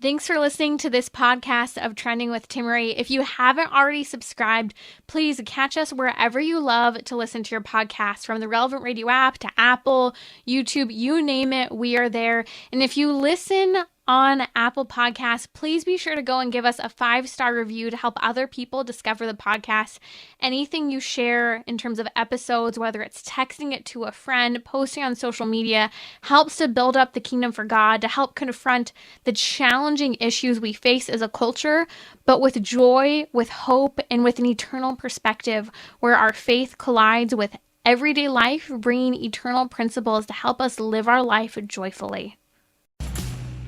Thanks for listening to this podcast of Trending with Timmerie. If you haven't already subscribed, please catch us wherever you love to listen to your podcast, from the Relevant Radio app to Apple, YouTube, you name it, we are there. And if you listen on Apple Podcasts, please be sure to go and give us a 5-star review to help other people discover the podcast. Anything you share in terms of episodes, whether it's texting it to a friend, posting on social media, helps to build up the kingdom for God, to help confront the challenging issues we face as a culture, but with joy, with hope, and with an eternal perspective where our faith collides with everyday life, bringing eternal principles to help us live our life joyfully.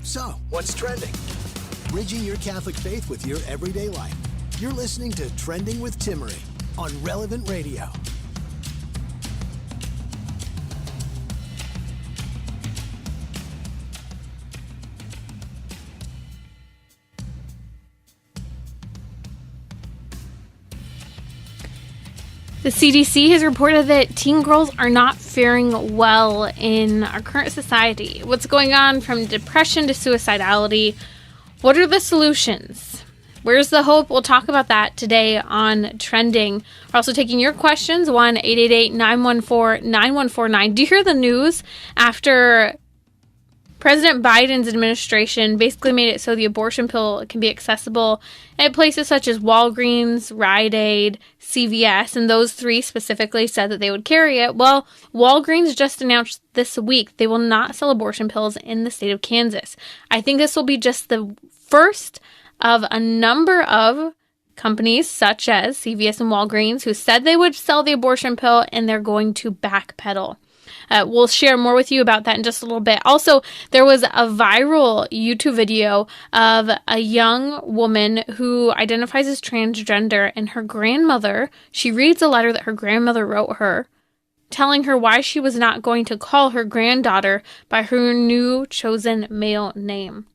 So, what's trending? Bridging your Catholic faith with your everyday life. You're listening to Trending with Timmerie on Relevant Radio. The CDC has reported that teen girls are not faring well in our current society. What's going on from depression to suicidality? What are the solutions? Where's the hope? We'll talk about that today on Trending. We're also taking your questions, 1-888-914-9149. Do you hear the news after President Biden's administration basically made it so the abortion pill can be accessible at places such as Walgreens, Rite Aid, CVS, and those three specifically said that they would carry it? Well, Walgreens just announced this week they will not sell abortion pills in the state of Kansas. I think this will be just the first of a number of companies such as CVS and Walgreens who said they would sell the abortion pill, and they're going to backpedal. We'll share more with you about that in just a little bit. Also, there was a viral YouTube video of a young woman who identifies as transgender, and her grandmother, she reads a letter that her grandmother wrote her, telling her why she was not going to call her granddaughter by her new chosen male name.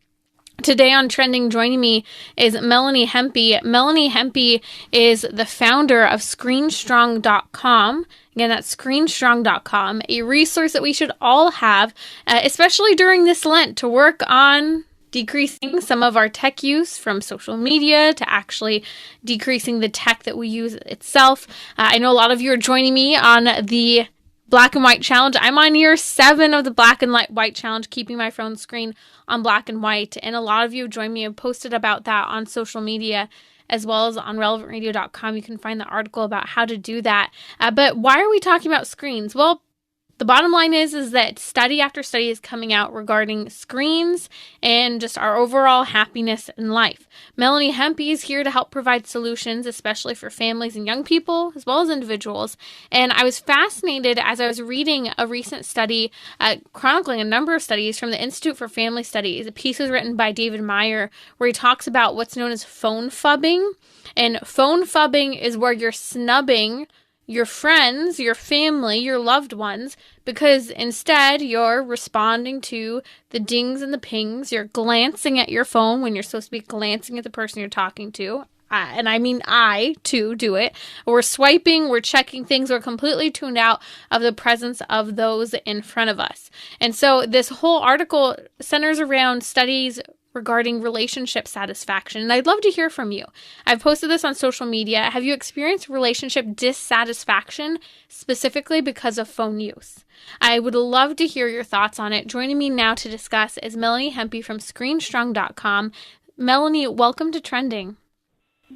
Today on Trending, joining me is Melanie Hempy. Melanie Hempy is the founder of ScreenStrong.com. Again, that's ScreenStrong.com, a resource that we should all have, especially during this Lent, to work on decreasing some of our tech use from social media to actually decreasing the tech that we use itself. I know a lot of you are joining me on the Black and White Challenge. I'm on year 7 of the Black and White Challenge, keeping my phone screen on black and white. And a lot of you have joined me and posted about that on social media, as well as on relevantradio.com. You can find the article about how to do that. But why are we talking about screens? Well, the bottom line is that study after study is coming out regarding screens and just our overall happiness in life. Melanie Hempy is here to help provide solutions, especially for families and young people, as well as individuals. And I was fascinated as I was reading a recent study chronicling a number of studies from the Institute for Family Studies. A piece was written by David Meyer where he talks about what's known as phone phubbing. And phone phubbing is where you're snubbing your friends, your family, your loved ones, because instead you're responding to the dings and the pings. You're glancing at your phone when you're supposed to be glancing at the person you're talking to. And I mean, I, too, do it. We're swiping, we're checking things, we're completely tuned out of the presence of those in front of us. And so this whole article centers around studies regarding relationship satisfaction. And I'd love to hear from you. I've posted this on social media. Have you experienced relationship dissatisfaction specifically because of phone use? I would love to hear your thoughts on it. Joining me now to discuss is Melanie Hempy from ScreenStrong.com. Melanie, welcome to Trending.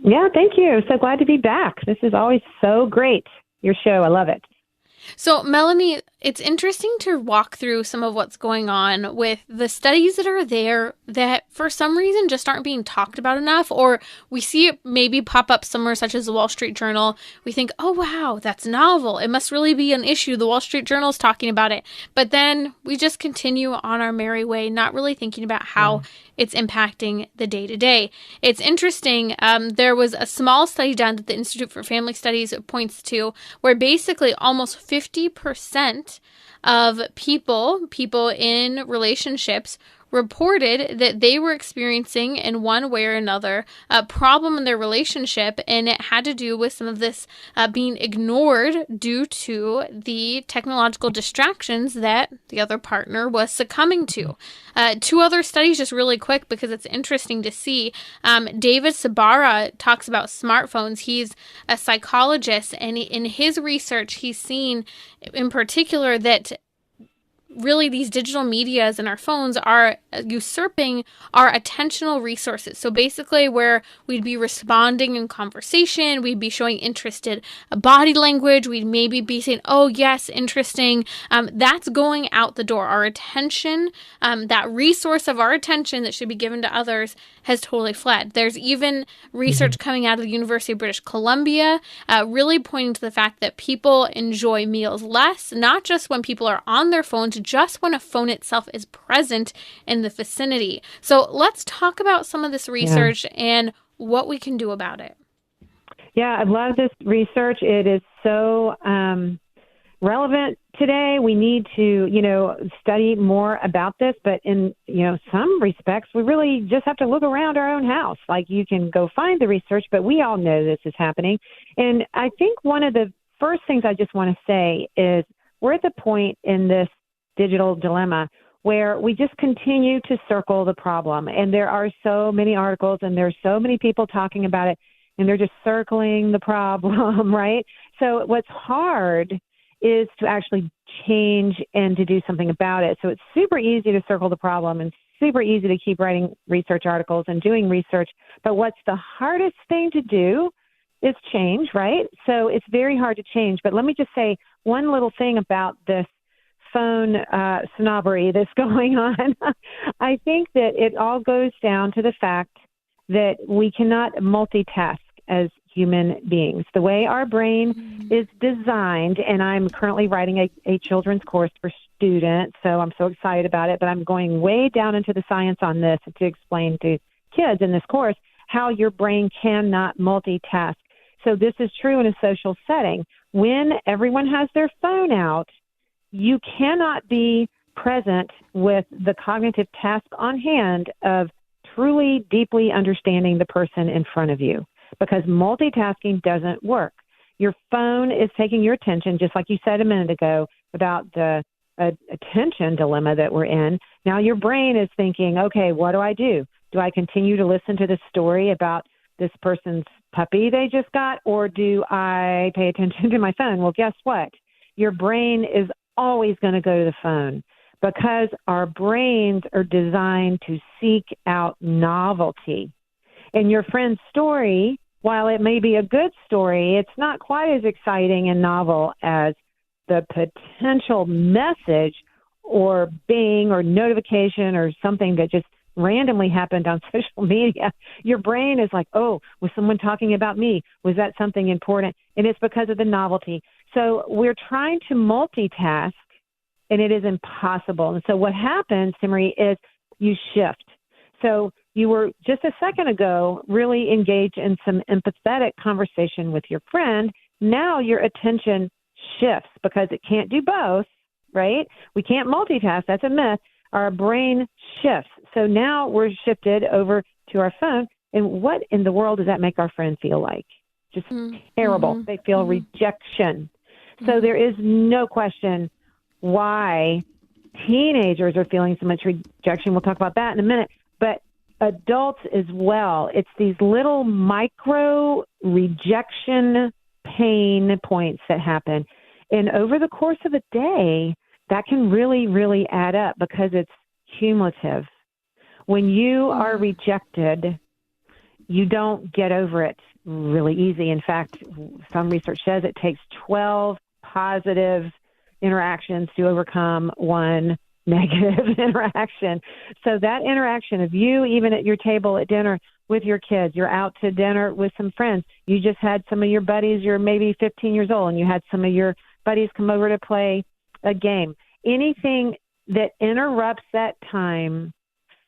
Yeah, thank you. So glad to be back. This is always so great, your show. I love it. So, Melanie, it's interesting to walk through some of what's going on with the studies that are there that for some reason just aren't being talked about enough, or we see it maybe pop up somewhere such as the Wall Street Journal. We think, oh, wow, that's novel. It must really be an issue. The Wall Street Journal is talking about it. But then we just continue on our merry way, not really thinking about how it's impacting the day-to-day. It's interesting. There was a small study done that the Institute for Family Studies points to where basically almost 50% of people in relationships reported that they were experiencing, in one way or another, a problem in their relationship, and it had to do with some of this being ignored due to the technological distractions that the other partner was succumbing to. Two other studies, just really quick, because it's interesting to see. David Sabara talks about smartphones. He's a psychologist, and in his research, he's seen in particular that really these digital medias and our phones are usurping our attentional resources. So basically where we'd be responding in conversation, we'd be showing interested body language, we'd maybe be saying, oh yes, interesting. That's going out the door. Our attention, that resource of our attention that should be given to others has totally fled. There's even research coming out of the University of British Columbia really pointing to the fact that people enjoy meals less, not just when people are on their phones, just when a phone itself is present in the vicinity. So let's talk about some of this research and what we can do about it. Yeah, I love this research. It is so relevant today. We need to, study more about this, but in, some respects, we really just have to look around our own house. Like, you can go find the research, but we all know this is happening. And I think one of the first things I just want to say is we're at the point in this digital dilemma where we just continue to circle the problem. And there are so many articles and there's so many people talking about it, and they're just circling the problem, right? So what's hard is to actually change and to do something about it. So it's super easy to circle the problem and super easy to keep writing research articles and doing research. But what's the hardest thing to do is change, right? So it's very hard to change. But let me just say one little thing about this phone snobbery that's going on. I think that it all goes down to the fact that we cannot multitask as human beings. The way our brain is designed, and I'm currently writing a children's course for students, so I'm so excited about it, but I'm going way down into the science on this to explain to kids in this course how your brain cannot multitask. So this is true in a social setting. When everyone has their phone out, you cannot be present with the cognitive task on hand of truly deeply understanding the person in front of you, because multitasking doesn't work. Your phone is taking your attention, just like you said a minute ago about the attention dilemma that we're in. Now your brain is thinking, okay, what do I do? Do I continue to listen to this story about this person's puppy they just got, or do I pay attention to my phone? Well, guess what? Your brain is always going to go to the phone, because our brains are designed to seek out novelty. And your friend's story, while it may be a good story, it's not quite as exciting and novel as the potential message or bing or notification or something that just randomly happened on social media. Your brain is like, oh, was someone talking about me? Was that something important? And it's because of the novelty. So we're trying to multitask, and it is impossible. And so what happens, Timmerie, is you shift. So you were just a second ago really engaged in some empathetic conversation with your friend. Now your attention shifts because it can't do both, right? We can't multitask. That's a myth. Our brain shifts. So now we're shifted over to our phone. And what in the world does that make our friend feel like? Just terrible. They feel rejection. So there is no question why teenagers are feeling so much rejection. We'll talk about that in a minute. But adults as well. It's these little micro rejection pain points that happen. And over the course of a day, that can really, really add up because it's cumulative. When you are rejected, you don't get over it really easy. In fact, some research says it takes 12 positive interactions to overcome one negative interaction. So that interaction of you, even at your table at dinner with your kids, you're out to dinner with some friends, you just had some of your buddies, you're maybe 15 years old, and you had some of your buddies come over to play a game. Anything that interrupts that time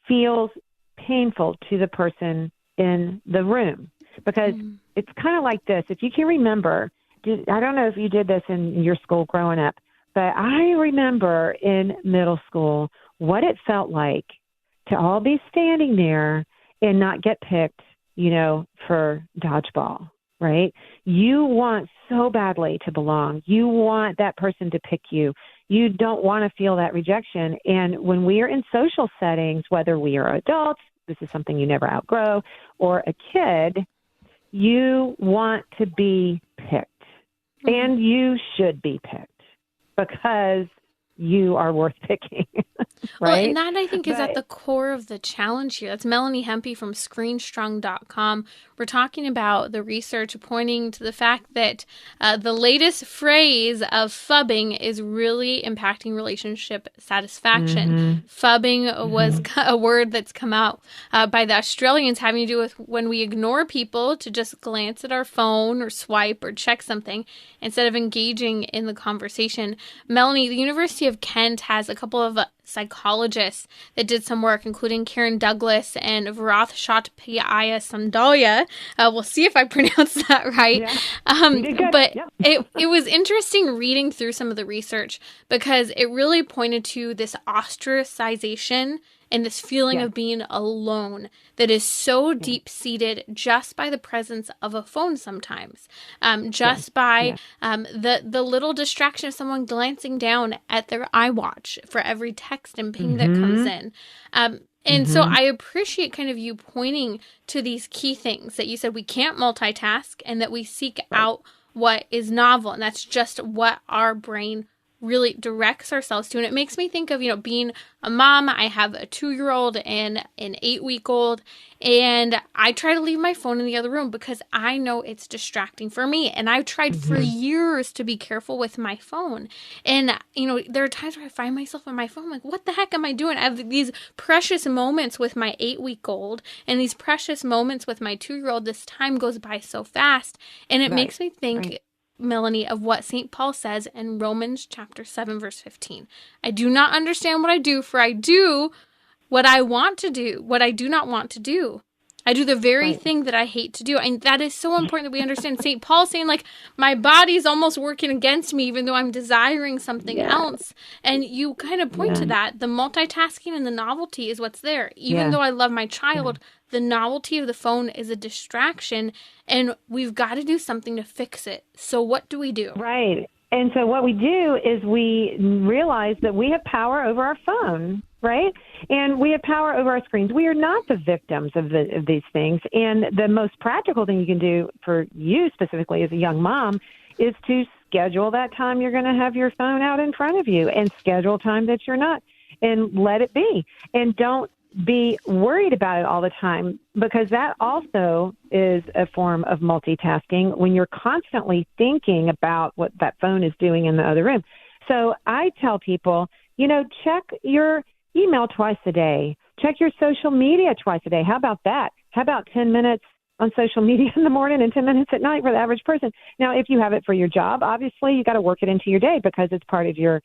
feels painful to the person in the room, because it's kind of like this. If you can remember, I don't know if you did this in your school growing up, but I remember in middle school what it felt like to all be standing there and not get picked, for dodgeball, right? You want so badly to belong. You want that person to pick you. You don't want to feel that rejection. And when we are in social settings, whether we are adults, this is something you never outgrow, or a kid, you want to be picked. And you should be picked because you are worth picking, right? Well, and that I think is at the core of the challenge here. That's Melanie Hempy from ScreenStrong.com. We're talking about the research pointing to the fact that the latest phrase of phubbing is really impacting relationship satisfaction. Phubbing was a word that's come out by the Australians, having to do with when we ignore people to just glance at our phone or swipe or check something instead of engaging in the conversation. Melanie, the University of Kent has a couple of psychologists that did some work, including Karen Douglas and Varath Shatpaya Sandalya. We'll see if I pronounced that right. Yeah, you did good. But Yeah. it was interesting reading through some of the research because it really pointed to this ostracization and this feeling of being alone that is so deep-seated just by the presence of a phone sometimes, just by the little distraction of someone glancing down at their iWatch for every text and ping that comes in. And so I appreciate kind of you pointing to these key things that you said we can't multitask and that we seek out what is novel. And that's just what our brain really directs ourselves to. And it makes me think of, being a mom. I have a 2-year-old and an 8-week-old, and I try to leave my phone in the other room because I know it's distracting for me. And I've tried for years to be careful with my phone. And, there are times where I find myself on my phone, like, what the heck am I doing? I have these precious moments with my 8-week-old and these precious moments with my 2-year-old. This time goes by so fast. And it makes me think, Melanie, of what St. Paul says in Romans chapter 7, verse 15. I do not understand what I do, for I do what I want to do, what I do not want to do. I do the very thing that I hate to do. And that is so important that we understand. St. Paul saying, like, my body's almost working against me, even though I'm desiring something else. And you kind of point to that. The multitasking and the novelty is what's there. Even though I love my child, the novelty of the phone is a distraction, and we've got to do something to fix it. So what do we do? Right. And so what we do is we realize that we have power over our phone, right? And we have power over our screens. We are not the victims of these things. And the most practical thing you can do for you specifically as a young mom is to schedule that time you're going to have your phone out in front of you, and schedule time that you're not, and let it be. And don't be worried about it all the time, because that also is a form of multitasking when you're constantly thinking about what that phone is doing in the other room. So I tell people, check your email twice a day, check your social media twice a day. How about that? How about 10 minutes on social media in the morning and 10 minutes at night for the average person? Now, if you have it for your job, obviously you got to work it into your day because it's part of your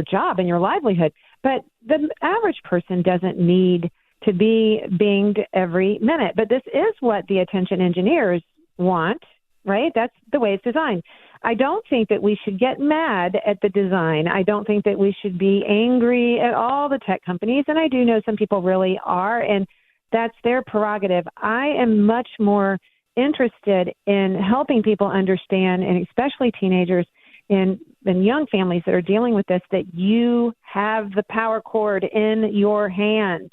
job and your livelihood. But the average person doesn't need to be binged every minute. But this is what the attention engineers want, right? That's the way it's designed. I don't think that we should get mad at the design. I don't think that we should be angry at all the tech companies. And I do know some people really are, and that's their prerogative. I am much more interested in helping people understand, and especially teenagers and young families that are dealing with this, that you have the power cord in your hand.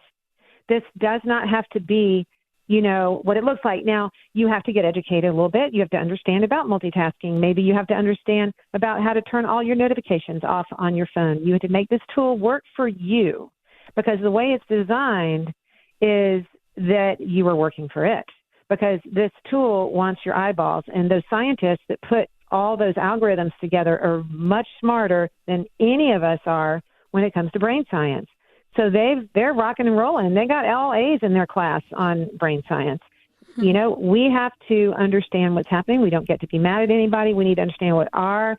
This does not have to be, what it looks like. Now, you have to get educated a little bit. You have to understand about multitasking. Maybe you have to understand about how to turn all your notifications off on your phone. You have to make this tool work for you, because the way it's designed is that you are working for it, because this tool wants your eyeballs. And those scientists that put all those algorithms together are much smarter than any of us are when it comes to brain science. So they're rocking and rolling. They got all A's in their class on brain science. We have to understand what's happening. We don't get to be mad at anybody. We need to understand what our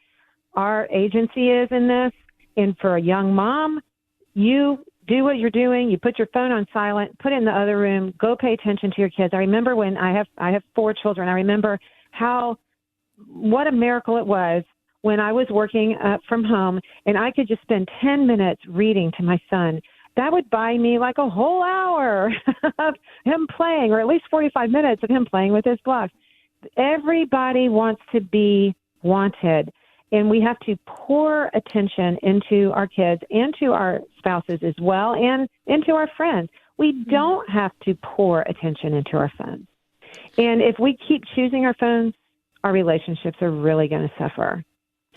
agency is in this. And for a young mom, you do what you're doing. You put your phone on silent, put it in the other room, go pay attention to your kids. I remember when I have 4 children. I remember what a miracle it was when I was working from home and I could just spend 10 minutes reading to my son that would buy me like a whole hour of him playing, or at least 45 minutes of him playing with his blocks. Everybody wants to be wanted, and we have to pour attention into our kids and to our spouses as well, and into our friends. We don't have to pour attention into our phones. And if we keep choosing our phones, our relationships are really going to suffer.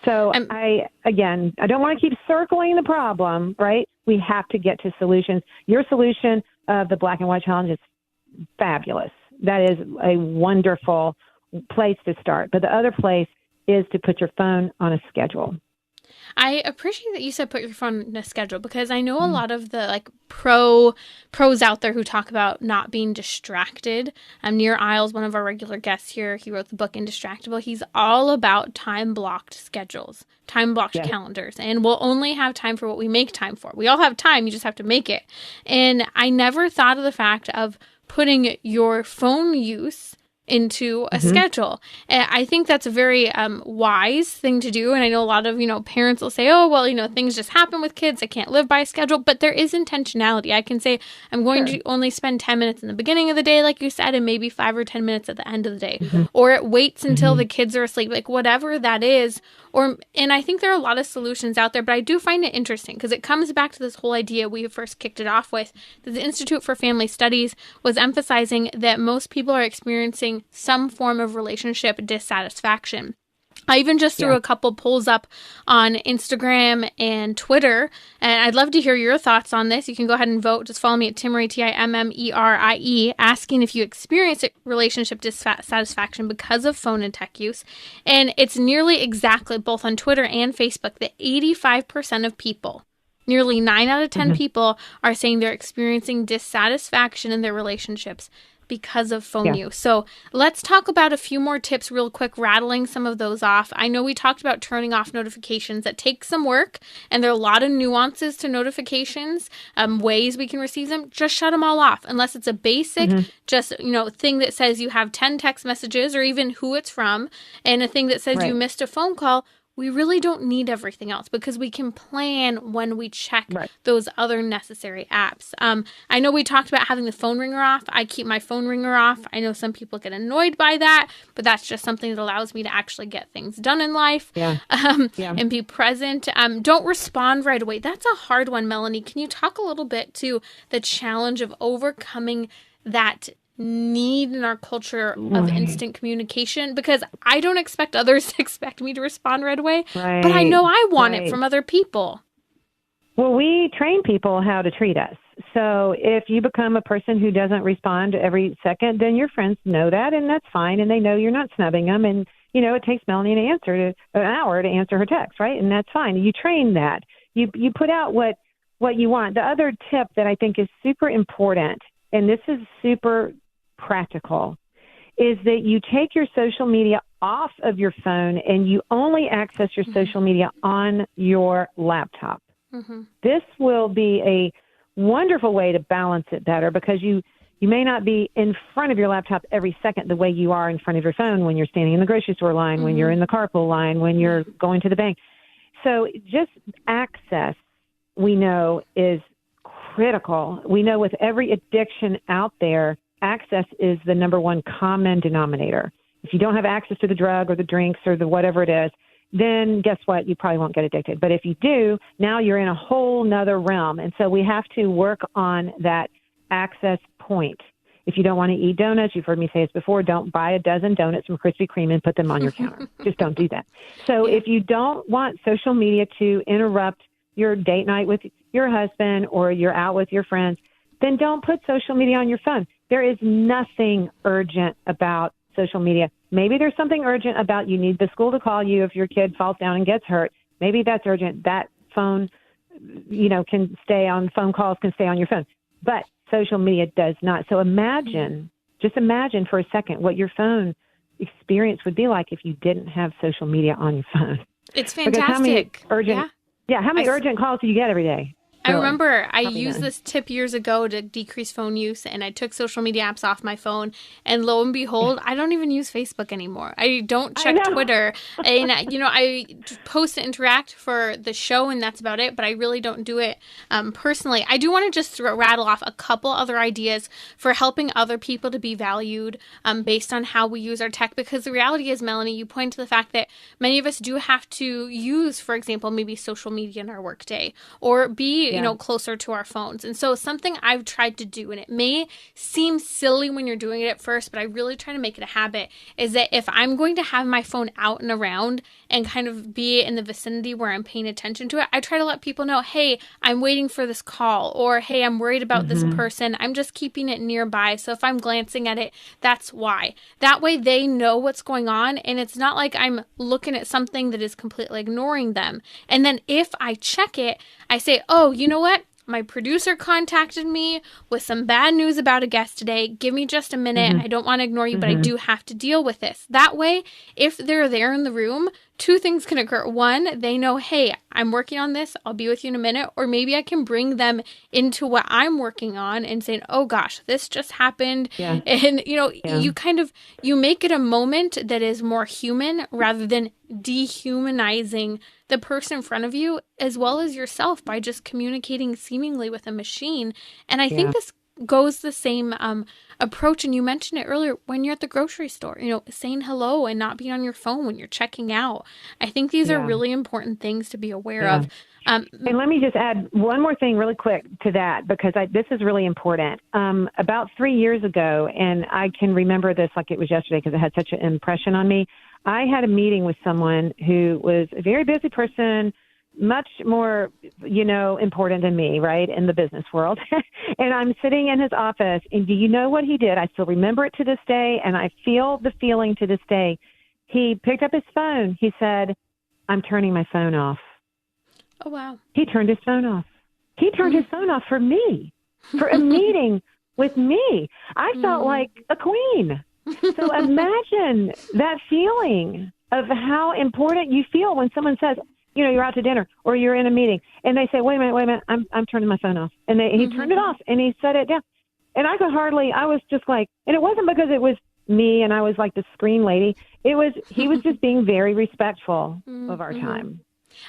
So I don't want to keep circling the problem, right? We have to get to solutions. Your solution of the Black and White Challenge is fabulous. That is a wonderful place to start. But the other place is to put your phone on a schedule. I appreciate that you said put your phone on a schedule, because I know a lot of the pros out there who talk about not being distracted. Nir Eyles, one of our regular guests here, he wrote the book Indistractable. He's all about time-blocked schedules, time-blocked calendars, and we'll only have time for what we make time for. We all have time, you just have to make it. And I never thought of the fact of putting your phone use into a schedule. And I think that's a very wise thing to do. And I know a lot of, parents will say, oh, well, things just happen with kids. I can't live by a schedule. But there is intentionality. I can say I'm going to only spend 10 minutes in the beginning of the day, like you said, and maybe 5 or 10 minutes at the end of the day. Or it waits until the kids are asleep, like whatever that is. And I think there are a lot of solutions out there, but I do find it interesting because it comes back to this whole idea we first kicked it off with, that the Institute for Family Studies was emphasizing that most people are experiencing some form of relationship dissatisfaction. I even just threw a couple polls up on Instagram and Twitter, and I'd love to hear your thoughts on this. You can go ahead and vote. Just follow me at Timmerie, Timmerie, asking if you experience relationship dissatisfaction because of phone and tech use. And it's nearly exactly, both on Twitter and Facebook, that 85% of people, nearly 9 out of 10 people, are saying they're experiencing dissatisfaction in their relationships because of phone use. So let's talk about a few more tips real quick, rattling some of those off. I know we talked about turning off notifications. That takes some work, and there are a lot of nuances to notifications, ways we can receive them. Just shut them all off, unless it's a basic, thing that says you have 10 text messages, or even who it's from, and a thing that says you missed a phone call. We really don't need everything else, because we can plan when we check those other necessary apps. I know we talked about having the phone ringer off. I keep my phone ringer off. I know some people get annoyed by that, but that's just something that allows me to actually get things done in life and be present. Don't respond right away. That's a hard one, Melanie. Can you talk a little bit to the challenge of overcoming that need in our culture of instant communication? Because I don't expect others to expect me to respond right away, but I know I want it from other people. Well, we train people how to treat us. So if you become a person who doesn't respond every second, then your friends know that, and that's fine, and they know you're not snubbing them. And it takes Melanie an hour to answer her text, right? And that's fine. You train that. You put out what you want. The other tip that I think is super important, and this is super practical, is that you take your social media off of your phone and you only access your social media on your laptop. This will be a wonderful way to balance it better, because you may not be in front of your laptop every second the way you are in front of your phone when you're standing in the grocery store line, when you're in the carpool line, when you're going to the bank. So just access, we know, is critical. We know with every addiction out there, access is the number one common denominator. If you don't have access to the drug or the drinks or the whatever it is, then guess what? You probably won't get addicted. But if you do, now you're in a whole nother realm. And so we have to work on that access point. If you don't want to eat donuts, you've heard me say this before, don't buy a dozen donuts from Krispy Kreme and put them on your counter. Just don't do that. So if you don't want social media to interrupt your date night with your husband, or you're out with your friends, then don't put social media on your phone. There is nothing urgent about social media. Maybe there's something urgent about you need the school to call you if your kid falls down and gets hurt. Maybe that's urgent. That phone, can stay on, phone calls can stay on your phone. But social media does not. So just imagine for a second what your phone experience would be like if you didn't have social media on your phone. It's fantastic. How many urgent calls do you get every day? I remember I Probably used done. this tip years ago to decrease phone use, and I took social media apps off my phone, and lo and behold, I don't even use Facebook anymore. I don't check know. Twitter, and I post and interact for the show, and that's about it, but I really don't do it personally. I do want to just rattle off a couple other ideas for helping other people to be valued based on how we use our tech, because the reality is, Melanie, you point to the fact that many of us do have to use, for example, maybe social media in our workday, or be closer to our phones. And so something I've tried to do, and it may seem silly when you're doing it at first, but I really try to make it a habit, is that if I'm going to have my phone out and around and kind of be in the vicinity where I'm paying attention to it, I try to let people know, hey, I'm waiting for this call, or hey, I'm worried about this person. I'm just keeping it nearby. So if I'm glancing at it, that's why. That way they know what's going on, and it's not like I'm looking at something that is completely ignoring them. And then if I check it, I say, oh, you know what? My producer contacted me with some bad news about a guest today. Give me just a minute. I don't want to ignore you, but I do have to deal with this. That way, if they're there in the room, two things can occur. One, they know, hey, I'm working on this. I'll be with you in a minute. Or maybe I can bring them into what I'm working on and saying, oh gosh, this just happened. Yeah. And, you make it a moment that is more human rather than dehumanizing the person in front of you as well as yourself by just communicating seemingly with a machine. And I think this goes the same approach. And you mentioned it earlier when you're at the grocery store, saying hello and not being on your phone when you're checking out. I think these are really important things to be aware of. And let me just add one more thing really quick to that, because this is really important. About 3 years ago, and I can remember this like it was yesterday because it had such an impression on me, I had a meeting with someone who was a very busy person, much more, important than me, right, in the business world. And I'm sitting in his office, and do you know what he did? I still remember it to this day, and I feel the feeling to this day. He picked up his phone. He said, I'm turning my phone off. Oh, wow. He turned his phone off. He turned his phone off for me, for a meeting with me. I felt like a queen. So imagine that feeling of how important you feel when someone says, you're out to dinner or you're in a meeting and they say, wait a minute, I'm turning my phone off. And he turned it off and he set it down. And I was just like, and it wasn't because it was me and I was like the screen lady. He was just being very respectful of our time.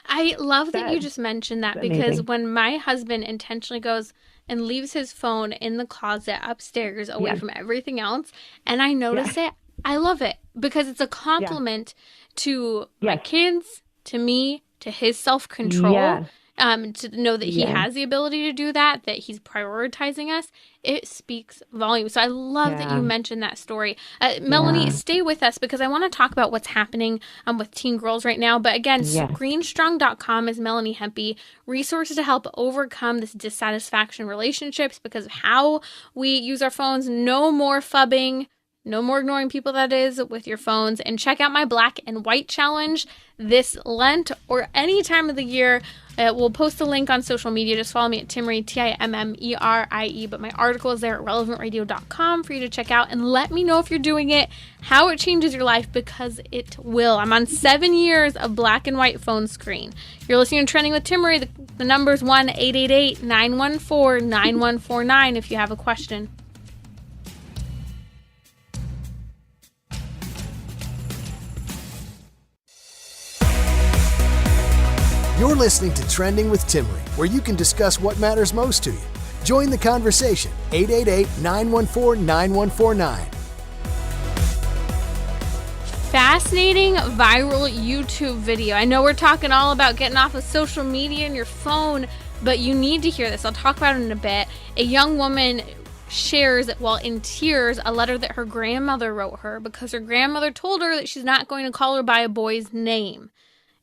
I love that you just mentioned that, because amazing. when my husband intentionally goes and leaves his phone in the closet upstairs away from everything else, and I notice it, I love it, because it's a compliment to my kids, to me, to his self-control, to know that he has the ability to do that he's prioritizing us. It speaks volumes. So I love that you mentioned that story. Melanie, stay with us, because I want to talk about what's happening with teen girls right now. But again, screenstrong.com is Melanie Hempy. Resources to help overcome this dissatisfaction in relationships because of how we use our phones. No more phubbing. No more ignoring people, that is, with your phones. And check out my Black and White Challenge this Lent or any time of the year. We'll post a link on social media. Just follow me at Timmerie, Timmerie. But my article is there at relevantradio.com for you to check out. And let me know if you're doing it, how it changes your life, because it will. I'm on 7 years of black and white phone screen. You're listening to Trending with Timmerie. The number is 1-888-914-9149 if you have a question. You're listening to Trending with Timmerie, where you can discuss what matters most to you. Join the conversation, 888-914-9149. Fascinating viral YouTube video. I know we're talking all about getting off of social media and your phone, but you need to hear this. I'll talk about it in a bit. A young woman shares, while in tears, a letter that her grandmother wrote her because her grandmother told her that she's not going to call her by a boy's name.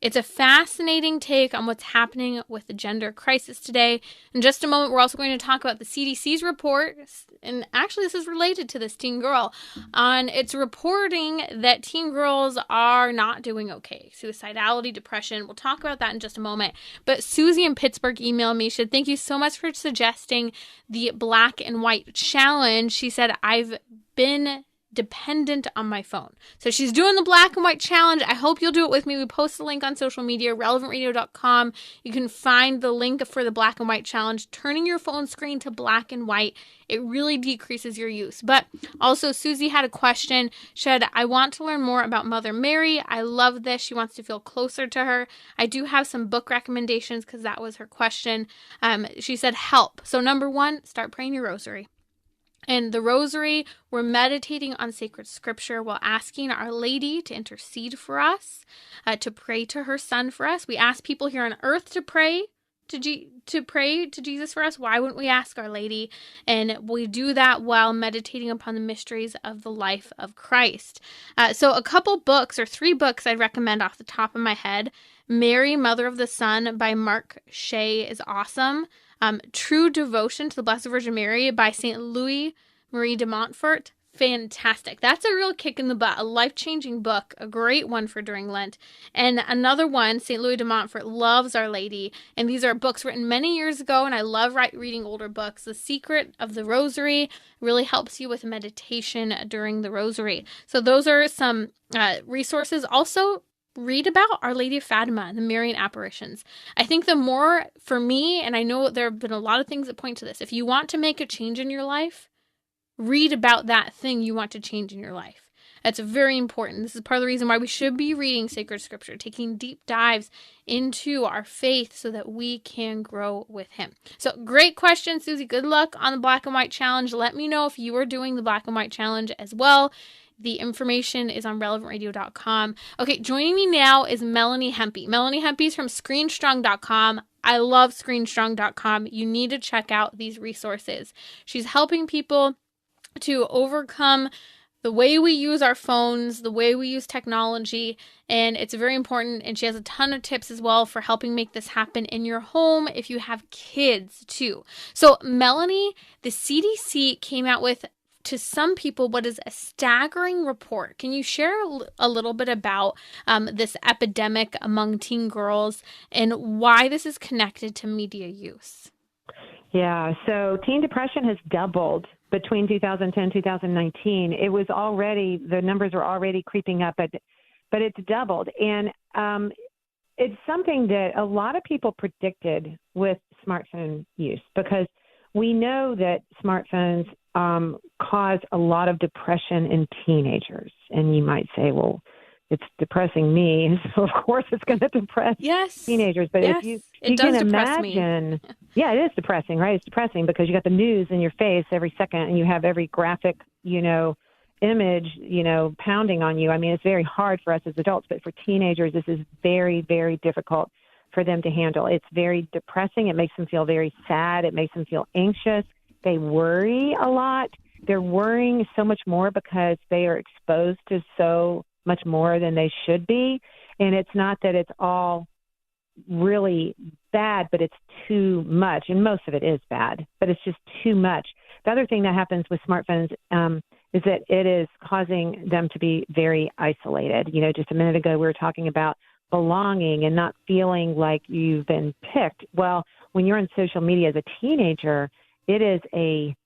It's a fascinating take on what's happening with the gender crisis today. In just a moment, we're also going to talk about the CDC's report, and actually this is related to this teen girl, on its reporting that teen girls are not doing okay. Suicidality, depression, we'll talk about that in just a moment. But Susie in Pittsburgh emailed me. She said, thank you so much for suggesting the Black and White Challenge. She said, I've been dependent on my phone. So she's doing the black and white challenge. I hope you'll do it with me. We post the link on social media, relevantradio.com. You can find the link for the black and white challenge, turning your phone screen to black and white. It really decreases your use. But also, Susie had a question. She said, I want to learn more about Mother Mary. I love this. She wants to feel closer to her. I do have some book recommendations because that was her question. She said, help. So number one, start praying your rosary. In the rosary, we're meditating on sacred scripture while asking Our Lady to intercede for us, to pray to her Son for us. We ask people here on earth to pray to Jesus for us. Why wouldn't we ask Our Lady? And we do that while meditating upon the mysteries of the life of Christ. So a couple books, or 3 books I'd recommend off the top of my head. Mary, Mother of the Sun by Mark Shea is awesome. True Devotion to the Blessed Virgin Mary by St. Louis Marie de Montfort. Fantastic. That's a real kick in the butt, a life-changing book, a great one for during Lent. And another one, St. Louis de Montfort loves Our Lady. And these are books written many years ago, and I love reading older books. The Secret of the Rosary really helps you with meditation during the Rosary. So those are some resources. Also, read about Our Lady of Fatima, the Marian apparitions. I think the more, for me, and I know there have been a lot of things that point to this, if you want to make a change in your life, read about that thing you want to change in your life. That's very important. This is part of the reason why we should be reading sacred scripture, taking deep dives into our faith so that we can grow with Him. So great question, Susie. Good luck on the black and white challenge. Let me know if you are doing the black and white challenge as well. The information is on relevantradio.com. Okay, joining me now is Melanie Hempy. Melanie Hempy is from ScreenStrong.com. I love ScreenStrong.com. You need to check out these resources. She's helping people to overcome the way we use our phones, the way we use technology, and it's very important. And she has a ton of tips as well for helping make this happen in your home if you have kids too. So Melanie, the CDC came out with, to some people, what is a staggering report. Can you share a little bit about this epidemic among teen girls and why this is connected to media use? Yeah, so teen depression has doubled between 2010 and 2019. It was already, the numbers were already creeping up, but it's doubled. And it's something that a lot of people predicted with smartphone use, because we know that smartphones cause a lot of depression in teenagers. And you might say, well, it's depressing me, so of course it's going to depress teenagers. But if you can imagine, it is depressing, right? It's depressing because you got the news in your face every second, and you have every graphic, image, pounding on you. I mean, it's very hard for us as adults, but for teenagers, this is very, very difficult for them to handle. It's very depressing. It makes them feel very sad. It makes them feel anxious. They worry a lot. They're worrying so much more because they are exposed to so much more than they should be. And it's not that it's all really bad, but it's too much. And most of it is bad, but it's just too much. The other thing that happens with smartphones is that it is causing them to be very isolated. Just a minute ago, we were talking about belonging and not feeling like you've been picked. Well, when you're on social media as a teenager, it is a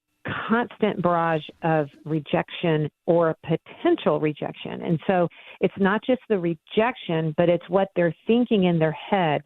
constant barrage of rejection or potential rejection. And so it's not just the rejection, but it's what they're thinking in their head,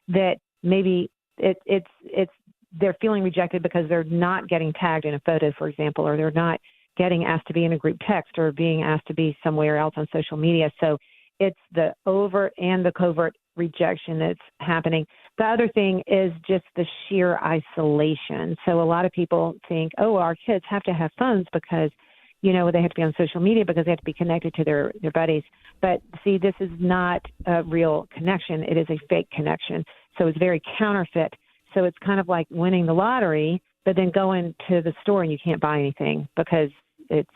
that maybe it's they're feeling rejected because they're not getting tagged in a photo, for example, or they're not getting asked to be in a group text or being asked to be somewhere else on social media. So it's the overt and the covert rejection that's happening. The other thing is just the sheer isolation. So a lot of people think, our kids have to have phones because, they have to be on social media because they have to be connected to their buddies. But see, this is not a real connection. It is a fake connection. So it's very counterfeit. So it's kind of like winning the lottery, but then going to the store and you can't buy anything because it's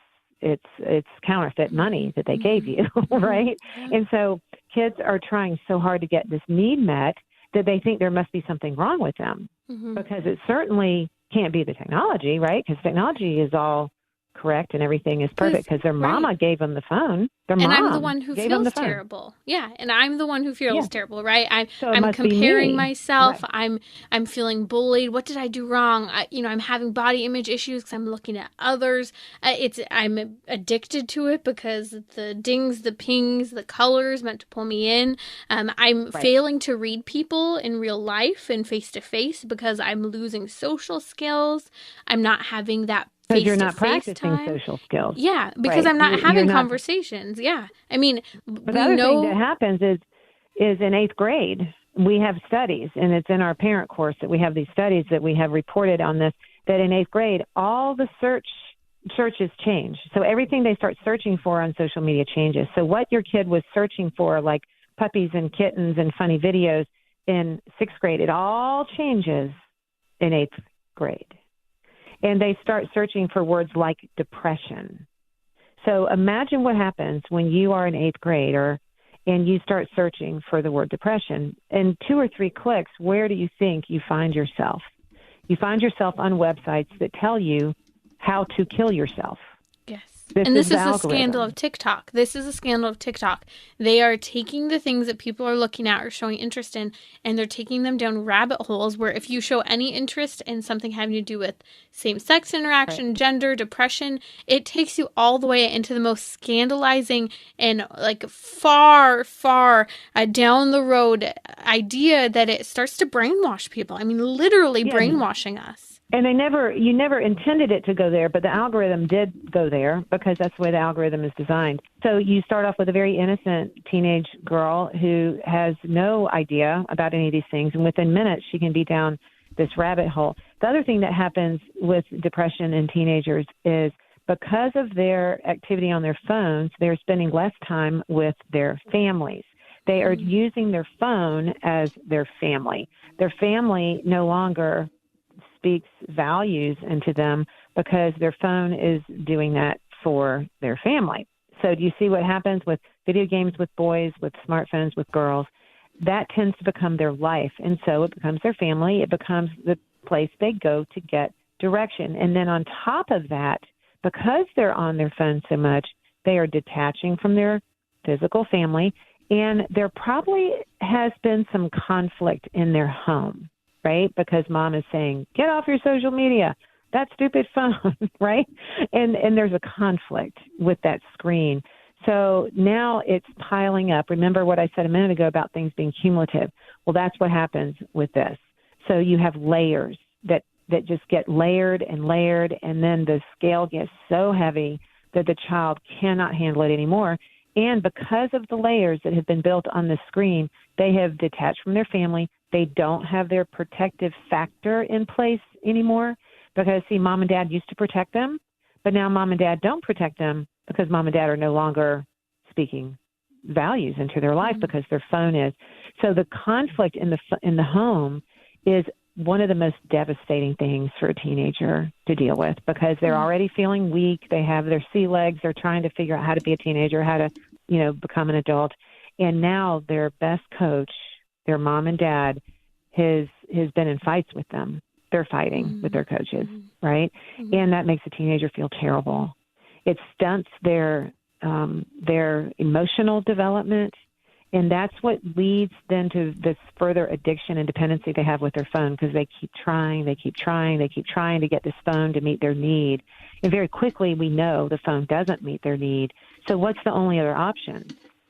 counterfeit money that they gave you, right? And so kids are trying so hard to get this need met that they think there must be something wrong with them, because it certainly can't be the technology, right? Because technology is all correct and everything is perfect because their right. mama gave them the phone. Their And mom I'm the one who gave them the feels phone. terrible. Yeah, and I'm the one who feels Yeah. terrible, right? So it I'm must be comparing me. myself. Right. I'm feeling bullied. What did I do wrong? I'm having body image issues because I'm looking at others. I'm addicted to it because the dings, the pings, the colors meant to pull me in. I'm Right. failing to read people in real life and face to face because I'm losing social skills. I'm not having that Because you're not face-to-face practicing time. social skills. Yeah, because Right. I'm not You're having not. conversations. Yeah. I mean, But the we other know. thing that happens is in 8th grade, we have studies, and it's in our parent course that we have these studies that we have reported on this, that in 8th grade, all the searches change. So everything they start searching for on social media changes. So what your kid was searching for, like puppies and kittens and funny videos in 6th grade, it all changes in 8th grade. And they start searching for words like depression. So imagine what happens when you are an 8th grader and you start searching for the word depression. In 2 or 3 clicks, where do you think you find yourself? You find yourself on websites that tell you how to kill yourself. Yes. This And is this is the a scandal algorithm. of TikTok. This is a scandal of TikTok. They are taking the things that people are looking at or showing interest in, and they're taking them down rabbit holes where if you show any interest in something having to do with same-sex interaction, gender, depression, it takes you all the way into the most scandalizing and like far, far down the road idea that it starts to brainwash people. I mean, literally brainwashing us. And you never intended it to go there, but the algorithm did go there because that's the way the algorithm is designed. So you start off with a very innocent teenage girl who has no idea about any of these things, and within minutes she can be down this rabbit hole. The other thing that happens with depression in teenagers is because of their activity on their phones, they're spending less time with their families. They are using their phone as their family. Their family no longer speaks values into them because their phone is doing that for their family. So do you see what happens with video games with boys, with smartphones with girls? That tends to become their life. And so it becomes their family. It becomes the place they go to get direction. And then on top of that, because they're on their phone so much, they are detaching from their physical family. And there probably has been some conflict in their home, right? Because mom is saying, get off your social media, that stupid phone, right? And there's a conflict with that screen. So now it's piling up. Remember what I said a minute ago about things being cumulative? Well, that's what happens with this. So you have layers that just get layered, and then the scale gets so heavy that the child cannot handle it anymore. And because of the layers that have been built on the screen, they have detached from their family. They don't have their protective factor in place anymore because, see, mom and dad used to protect them, but now mom and dad don't protect them because mom and dad are no longer speaking values into their life because their phone is. So the conflict in the home is one of the most devastating things for a teenager to deal with because they're already feeling weak. They have their sea legs. They're trying to figure out how to be a teenager, how to, become an adult. And now their best coach, their mom and dad, has been in fights with them. They're fighting with their coaches, right? And that makes a teenager feel terrible. It stunts their emotional development. And that's what leads then to this further addiction and dependency they have with their phone because they keep trying to get this phone to meet their need. And very quickly we know the phone doesn't meet their need. So what's the only other option?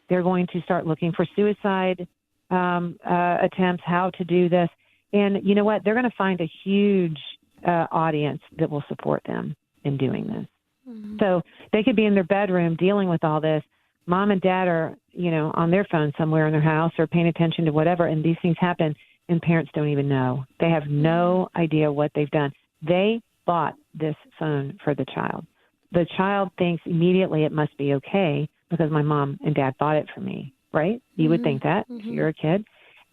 They're going to start looking for suicide attempts, how to do this. And you know what? They're going to find a huge audience that will support them in doing this. So they could be in their bedroom dealing with all this. Mom and dad are, on their phone somewhere in their house or paying attention to whatever, and these things happen, and parents don't even know. They have no idea what they've done. They bought this phone for the child. The child thinks immediately it must be okay because my mom and dad bought it for me, right? You would think that if you're a kid.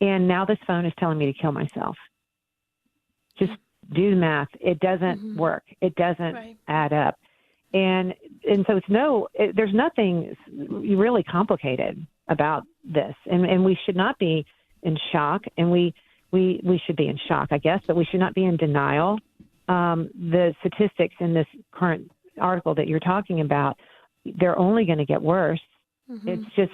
And now this phone is telling me to kill myself. Just do the math. It doesn't work. It doesn't add up. And so there's nothing really complicated about this. And we should not be in shock. And we should be in shock, I guess, but we should not be in denial. The statistics in this current article that you're talking about, they're only going to get worse. Mm-hmm. It's just,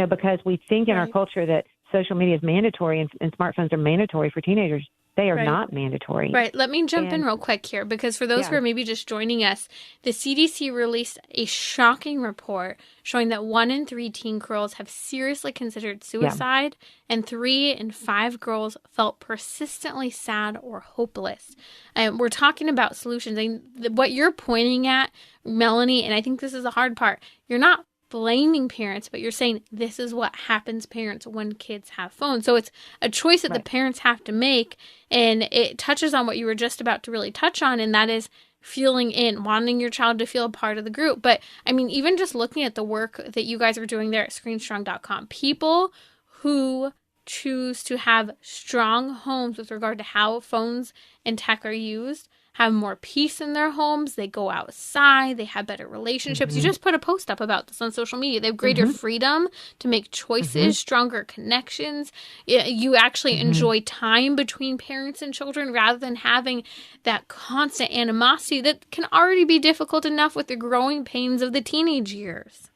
because we think in our culture that social media is mandatory and smartphones are mandatory for teenagers. They are not mandatory. Right. Let me jump in real quick here, because for those who are maybe just joining us, the CDC released a shocking report showing that 1 in 3 teen girls have seriously considered suicide, and 3 in 5 girls felt persistently sad or hopeless. And we're talking about solutions. And what you're pointing at, Melanie, and I think this is the hard part, you're not blaming parents, but you're saying this is what happens parents when kids have phones. So it's a choice that the parents have to make, and it touches on what you were just about to really touch on, and that is feeling in, wanting your child to feel a part of the group. But I mean, even just looking at the work that you guys are doing there at ScreenStrong.com, people who choose to have strong homes with regard to how phones and tech are used have more peace in their homes. They go outside. They have better relationships. You just put a post up about this on social media. They have greater freedom to make choices, stronger connections. You actually enjoy time between parents and children rather than having that constant animosity that can already be difficult enough with the growing pains of the teenage years.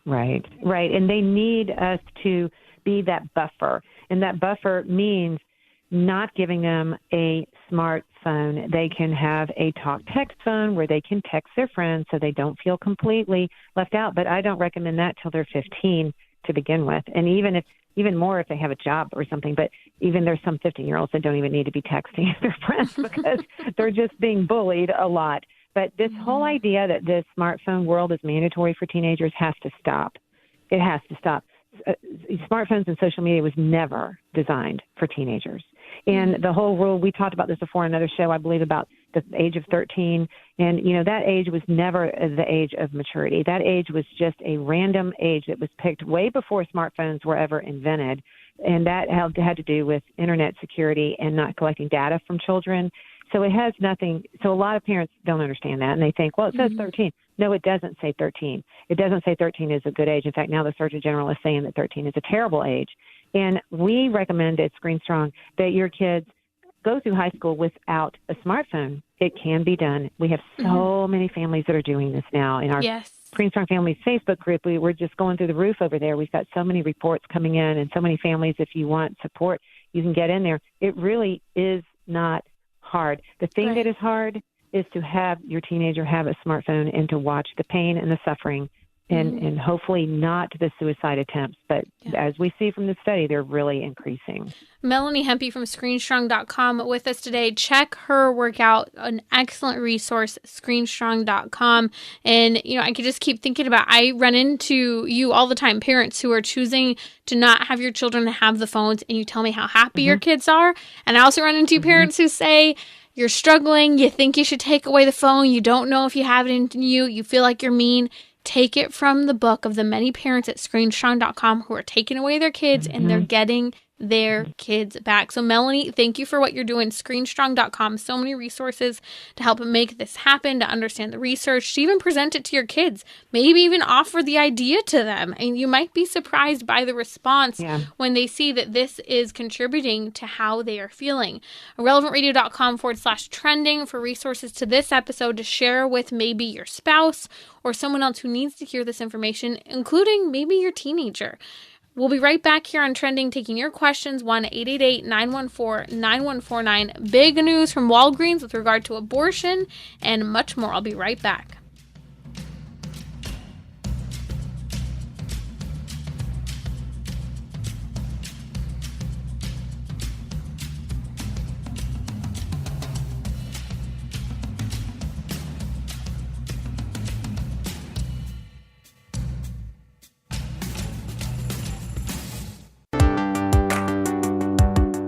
Right. And they need us to be that buffer. And that buffer means not giving them a smartphone. They can have a talk-text phone where they can text their friends so they don't feel completely left out. But I don't recommend that till they're 15 to begin with. And even more if they have a job or something. But even there's some 15-year-olds that don't even need to be texting their friends because they're just being bullied a lot. But this whole idea that this smartphone world is mandatory for teenagers has to stop. It has to stop. Smartphones and social media was never designed for teenagers. And the whole rule, we talked about this before in another show, I believe, about the age of 13. And, that age was never the age of maturity. That age was just a random age that was picked way before smartphones were ever invented. And that had to do with internet security and not collecting data from children. So it has nothing. So a lot of parents don't understand that. And they think, well, it says 13. No, it doesn't say 13. It doesn't say 13 is a good age. In fact, now the Surgeon General is saying that 13 is a terrible age. And we recommend at ScreenStrong that your kids go through high school without a smartphone. It can be done. We have so many families that are doing this now. In our ScreenStrong Families Facebook group, we're just going through the roof over there. We've got so many reports coming in and so many families. If you want support, you can get in there. It really is not hard. The thing that is hard is to have your teenager have a smartphone and to watch the pain and the suffering and hopefully not the suicide attempts. But as we see from the study, they're really increasing. Melanie Hempy from ScreenStrong.com with us today. Check her work out, an excellent resource, ScreenStrong.com. And, I could just keep thinking about, I run into you all the time, parents who are choosing to not have your children have the phones, and you tell me how happy your kids are. And I also run into parents who say, you're struggling, you think you should take away the phone, you don't know if you have it in you, you feel like you're mean. Take it from the book of the many parents at ScreenStrong.com who are taking away their kids and they're getting their kids back. So Melanie, thank you for what you're doing. ScreenStrong.com, so many resources to help make this happen, to understand the research, to even present it to your kids, maybe even offer the idea to them. And you might be surprised by the response when they see that this is contributing to how they are feeling. RelevantRadio.com/trending for resources to this episode to share with maybe your spouse or someone else who needs to hear this information, including maybe your teenager. We'll be right back here on Trending, taking your questions, 1-888-914-9149. Big news from Walgreens with regard to abortion and much more. I'll be right back.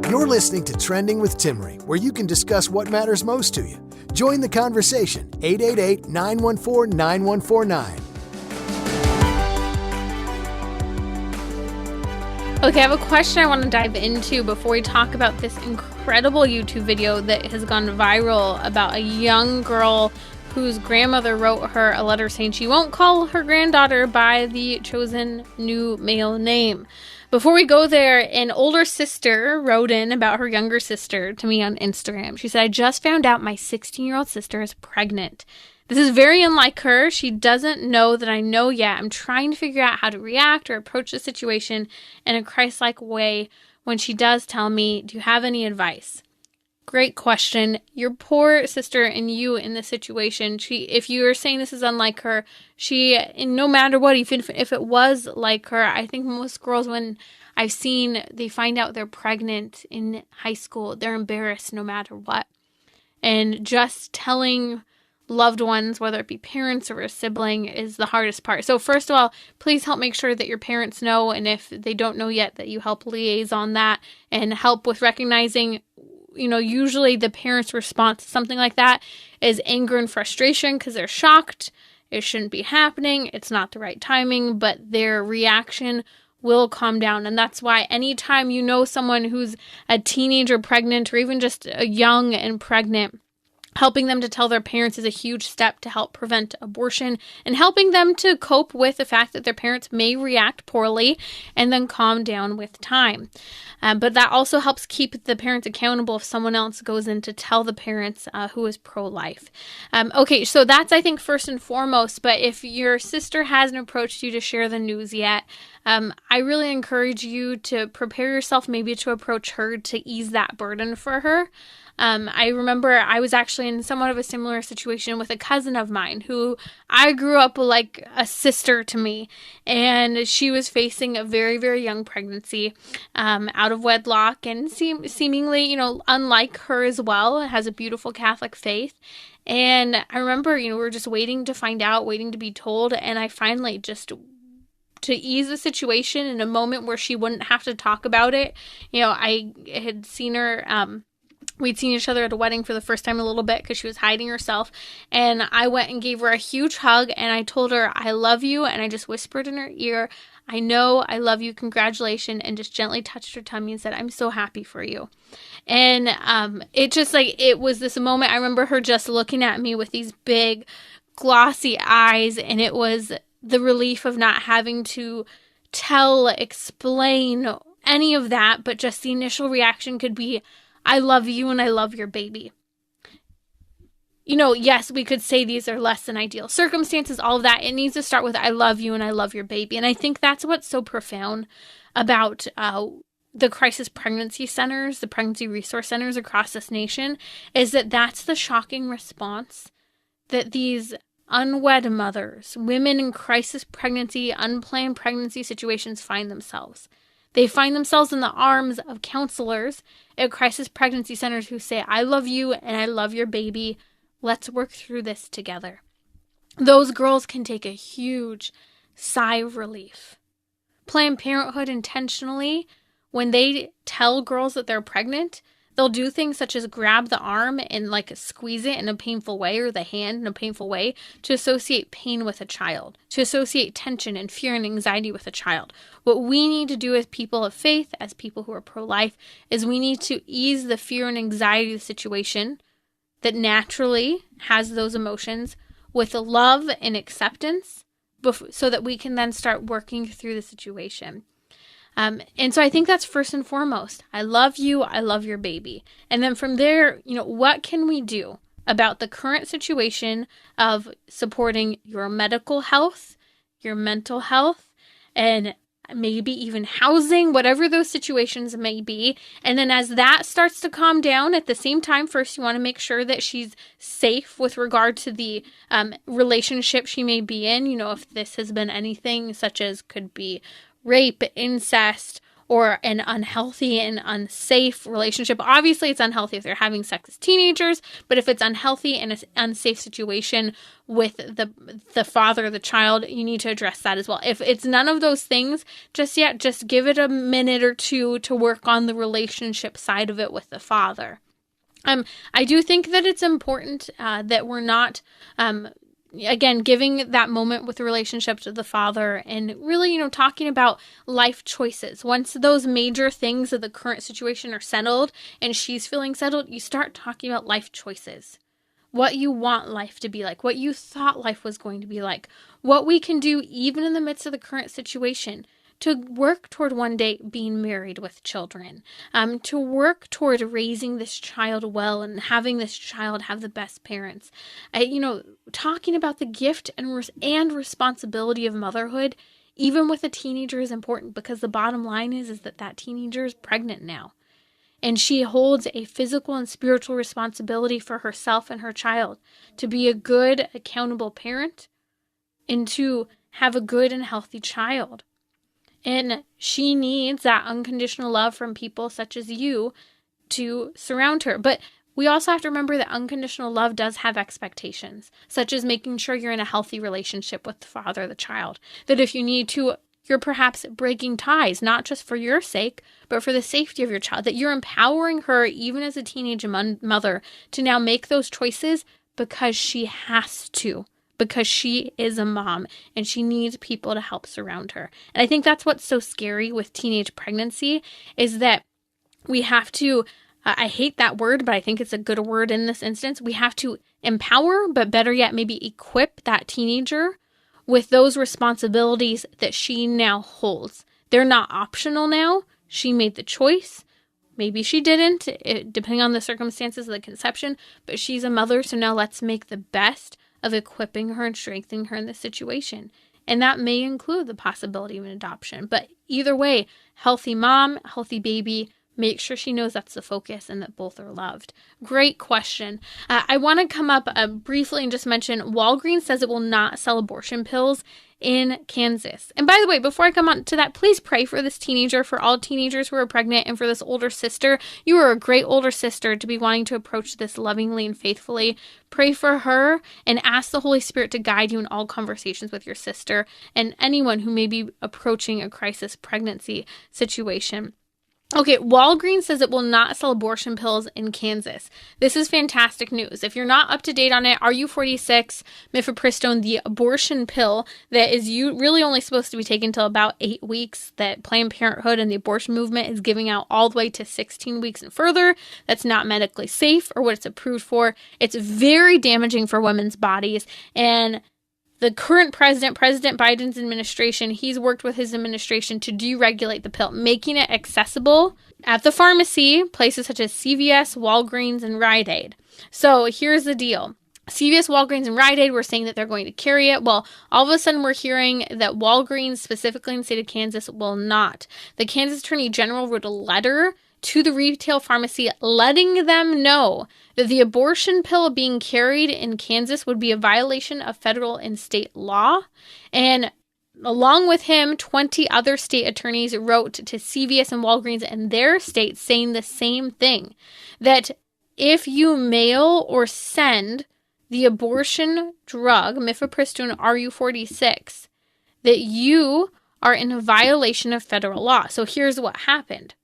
You're listening to Trending with Timmery, where you can discuss what matters most to you. Join the conversation, 888-914-9149. Okay, I have a question I want to dive into before we talk about this incredible YouTube video that has gone viral about a young girl whose grandmother wrote her a letter saying she won't call her granddaughter by the chosen new male name. Before we go there, an older sister wrote in about her younger sister to me on Instagram. She said, I just found out my 16-year-old sister is pregnant. This is very unlike her. She doesn't know that I know yet. I'm trying to figure out how to react or approach the situation in a Christ-like way when she does tell me, do you have any advice? Great question. Your poor sister and you in this situation, if you are saying this is unlike her, no matter what, even if it was like her, I think most girls, when I've seen they find out they're pregnant in high school, they're embarrassed no matter what. And just telling loved ones, whether it be parents or a sibling, is the hardest part. So first of all, please help make sure that your parents know, and if they don't know yet, that you help liaise on that and help with recognizing, usually the parents' response to something like that is anger and frustration because they're shocked. It shouldn't be happening. It's not the right timing, but their reaction will calm down. And that's why anytime you know someone who's a teenager pregnant or even just a young and pregnant, helping them to tell their parents is a huge step to help prevent abortion and helping them to cope with the fact that their parents may react poorly and then calm down with time. But that also helps keep the parents accountable if someone else goes in to tell the parents who is pro-life. Okay, so that's, I think, first and foremost. But if your sister hasn't approached you to share the news yet, I really encourage you to prepare yourself maybe to approach her to ease that burden for her. I remember I was actually in somewhat of a similar situation with a cousin of mine who I grew up like a sister to me, and she was facing a very, very young pregnancy out of wedlock and seemingly, unlike her as well, has a beautiful Catholic faith. And I remember, we were just waiting to find out, waiting to be told, and I finally just to ease the situation in a moment where she wouldn't have to talk about it. I had seen her, we'd seen each other at a wedding for the first time a little bit because she was hiding herself. And I went and gave her a huge hug and I told her, I love you. And I just whispered in her ear, I know, I love you, congratulations, and just gently touched her tummy and said, I'm so happy for you. And it was this moment, I remember her just looking at me with these big, glossy eyes, and it was the relief of not having to explain any of that, but just the initial reaction could be, I love you and I love your baby. Yes, we could say these are less than ideal circumstances, all of that. It needs to start with, I love you and I love your baby. And I think that's what's so profound about the crisis pregnancy centers, the pregnancy resource centers across this nation, is that that's the shocking response that these unwed mothers, women in crisis pregnancy, unplanned pregnancy situations find themselves. They find themselves in the arms of counselors at crisis pregnancy centers who say, I love you and I love your baby. Let's work through this together. Those girls can take a huge sigh of relief. Planned Parenthood intentionally, when they tell girls that they're pregnant, they'll do things such as grab the arm and squeeze it in a painful way, or the hand in a painful way, to associate pain with a child, to associate tension and fear and anxiety with a child. What we need to do as people of faith, as people who are pro-life, is we need to ease the fear and anxiety of the situation that naturally has those emotions with love and acceptance so that we can then start working through the situation. And so I think that's first and foremost. I love you. I love your baby. And then from there, what can we do about the current situation of supporting your medical health, your mental health, and maybe even housing, whatever those situations may be. And then as that starts to calm down, at the same time, first you want to make sure that she's safe with regard to the relationship she may be in. If this has been anything such as could be rape, incest, or an unhealthy and unsafe relationship. Obviously, it's unhealthy if they're having sex as teenagers, but if it's unhealthy and an unsafe situation with the father of the child, you need to address that as well. If it's none of those things just yet, just give it a minute or two to work on the relationship side of it with the father. I do think that it's important that we're not again, giving that moment with the relationship to the father and really, talking about life choices. Once those major things of the current situation are settled and she's feeling settled, you start talking about life choices. What you want life to be like, what you thought life was going to be like, what we can do even in the midst of the current situation to work toward one day being married with children, to work toward raising this child well and having this child have the best parents. Talking about the gift and responsibility of motherhood, even with a teenager, is important, because the bottom line is that teenager is pregnant now. And she holds a physical and spiritual responsibility for herself and her child to be a good, accountable parent and to have a good and healthy child. And she needs that unconditional love from people such as you to surround her. But we also have to remember that unconditional love does have expectations, such as making sure you're in a healthy relationship with the father of the child. That if you need to, you're perhaps breaking ties, not just for your sake, but for the safety of your child. That you're empowering her, even as a teenage mother, to now make those choices because she has to. Because she is a mom and she needs people to help surround her. And I think that's what's so scary with teenage pregnancy, is that we have to, I hate that word, but I think it's a good word in this instance. We have to empower, but better yet, maybe equip that teenager with those responsibilities that she now holds. They're not optional now. She made the choice. Maybe she didn't, depending on the circumstances of the conception, but she's a mother, so now let's make the best of equipping her and strengthening her in this situation. And that may include the possibility of an adoption. But either way, healthy mom, healthy baby, make sure she knows that's the focus and that both are loved. Great question. I want to come up briefly and just mention Walgreens says it will not sell abortion pills in Kansas. And by the way, before I come on to that, please pray for this teenager, for all teenagers who are pregnant, and for this older sister. You are a great older sister to be wanting to approach this lovingly and faithfully. Pray for her and ask the Holy Spirit to guide you in all conversations with your sister and anyone who may be approaching a crisis pregnancy situation. Okay, Walgreens says it will not sell abortion pills in Kansas. This is fantastic news. If you're not up to date on it, RU46, mifepristone, the abortion pill that is really only supposed to be taken until about 8 weeks, that Planned Parenthood and the abortion movement is giving out all the way to 16 weeks and further. That's not medically safe or what it's approved for. It's very damaging for women's bodies. And the current President Biden's administration, he's worked with his administration to deregulate the pill, making it accessible at the pharmacy, places such as CVS, Walgreens, and Rite Aid. So here's the deal. CVS, Walgreens, and Rite Aid were saying that they're going to carry it. Well, all of a sudden we're hearing that Walgreens, specifically in the state of Kansas, will not. The Kansas Attorney General wrote a letter to the retail pharmacy letting them know that the abortion pill being carried in Kansas would be a violation of federal and state law. And along with him, 20 other state attorneys wrote to CVS and Walgreens in their states saying the same thing, that if you mail or send the abortion drug, mifepristone RU46, that you are in a violation of federal law. So here's what happened.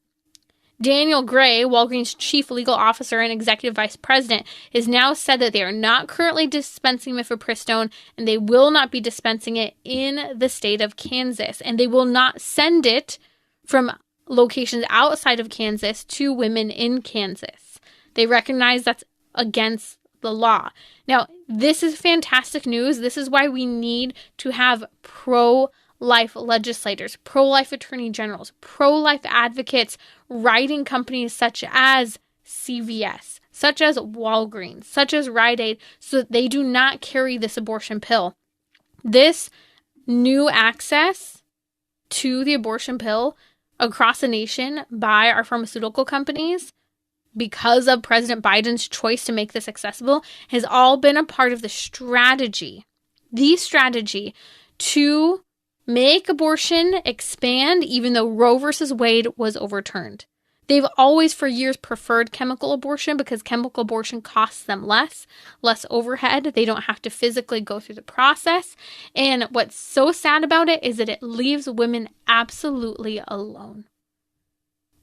Daniel Gray, Walgreens' chief legal officer and executive vice president, has now said that they are not currently dispensing mifepristone and they will not be dispensing it in the state of Kansas. And they will not send it from locations outside of Kansas to women in Kansas. They recognize that's against the law. Now, this is fantastic news. This is why we need to have pro-life legislators, pro-life attorney generals, pro-life advocates writing companies such as CVS, such as Walgreens, such as Rite Aid, so that they do not carry this abortion pill. This new access to the abortion pill across the nation by our pharmaceutical companies, because of President Biden's choice to make this accessible, has all been a part of the strategy to make abortion expand, even though Roe versus Wade was overturned. They've always, for years, preferred chemical abortion because chemical abortion costs them less overhead. They don't have to physically go through the process. And what's so sad about it is that it leaves women absolutely alone.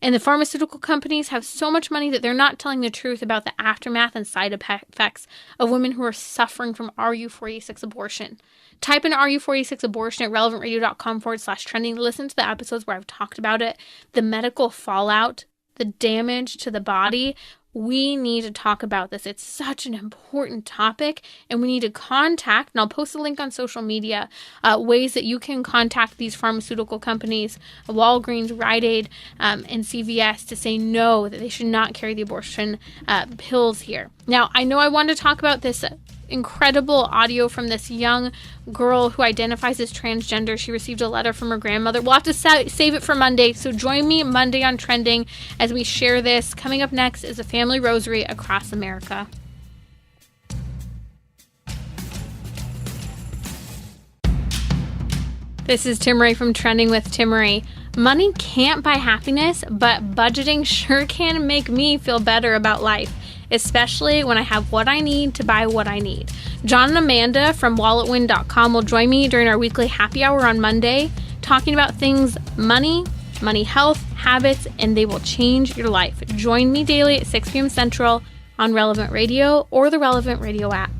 And the pharmaceutical companies have so much money that they're not telling the truth about the aftermath and side effects of women who are suffering from RU46 abortion. Type in RU46 abortion at relevantradio.com/trending. Listen to the episodes where I've talked about it, the medical fallout, the damage to the body we need to talk about this. It's such an important topic, and we need to contact, and I'll post a link on social media, ways that you can contact these pharmaceutical companies, Walgreens, Rite Aid, and CVS to say no, that they should not carry the abortion pills here. Now, I know I wanted to talk about this incredible audio from this young girl who identifies as transgender. She received a letter from her grandmother. We'll have to save it for Monday, so join me Monday on Trending as we share this. Coming up next is a family rosary across America. This is Timmerie from Trending with Timmerie. Money can't buy happiness, but budgeting sure can make me feel better about life, especially when I have what I need to buy what I need. John and Amanda from WalletWin.com will join me during our weekly happy hour on Monday, talking about things money health, habits, and they will change your life. Join me daily at 6 p.m. Central on Relevant Radio or the Relevant Radio app.